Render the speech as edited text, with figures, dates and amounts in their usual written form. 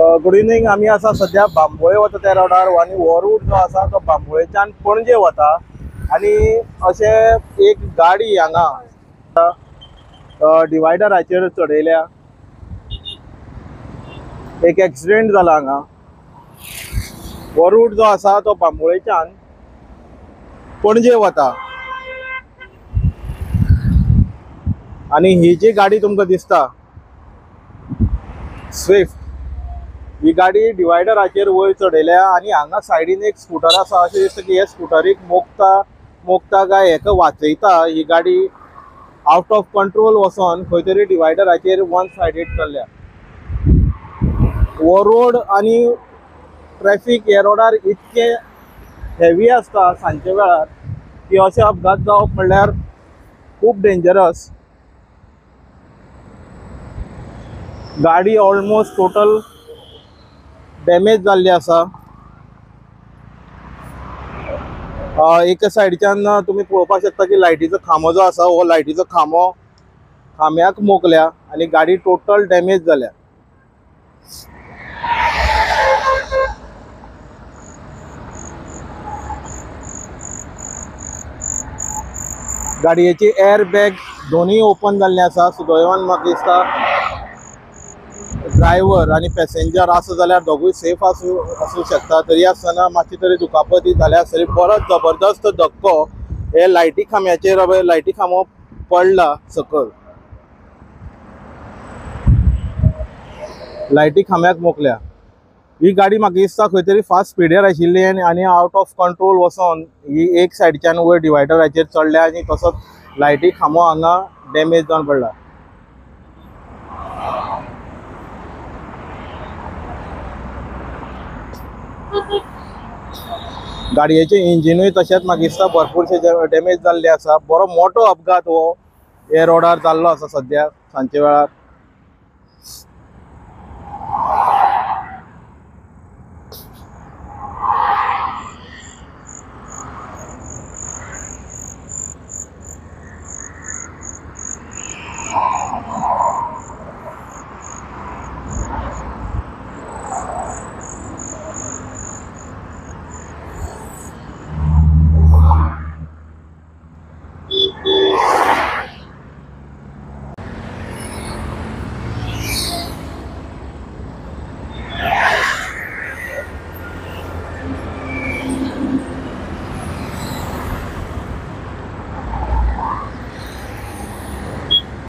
Good evening. आम्ही असा सध्या बांबोळे वता त्या रोडार आणि हो रूट जो असा तो बांबोळेच्यान पणजे वता आणि अशे एक गाडी हांगा डिवायडराचेर चढयल्या. एक एक्सिडेंट जाला हांगा. हो रूट जो असा तो बांबोळेच्यान पणजे वता आणि ही जी गाडी तुमकां दिसता स्विफ्ट, ही गाडी डिवायडराचेर वयर चढयल्या आणि हांगा सायडीन एक स्कूटर आसा. अशें दिसता की हे स्कूटरीक मोखता काय हेका वाचयता. ही गाडी आउट ऑफ कंट्रोल वचोन खंय तरी डिवायडराचेर वन सायडीड चल्ल्या. हो रोड आणि ट्रॅफिक ह्या रोडार इतके हेवी आसता सांजच्या वेळार की अशे अपघात जावप म्हणल्यार खूब डेंजरस. गाडी ऑलमोस्ट टोटल डॅमेज जाल्ली आसा. एका सायडीच्यान तुम्ही पळोवपाक शकता की लायटीचो खांबो जो आसा, हो लायटीचो खांब्याक मोखल्या आणि गाडी टोटल डॅमेज जाल्या. गाडयेची एअर बॅग दोन्ही ओपन जाल्ले आसा. सुदैवान म्हाका दिसता ड्रायव्हर आणि पॅसेंजर आसा जाल्यार दोगूय सेफ आसूं शकता. तरी आसतना मातशी तरी दुखापती जाल्या. तरी परत जबरदस्त धक्को हे लायटी खांब्याचेर लायटी खांबो पडला सकल. लायटी खांब्याक मोखल्या. ही गाडी म्हाका दिसता खंय तरी फास्ट स्पिडीर आशिल्ली आणि आउट ऑफ कंट्रोल वचोन ही एक सायडीच्यान वयर डिवायडराचेर चडल्या आणि तसोच लायटी खांबो हांगा डॅमेज जावन पडला. गाडयेचे इंजिनूय तशेंच म्हाका दिसता भरपूरशे डॅमेज जाल्ले आसा. बरो मोठो अपघात हो हे रोडार जाल्लो आसा सद्या सांजचे वेळार.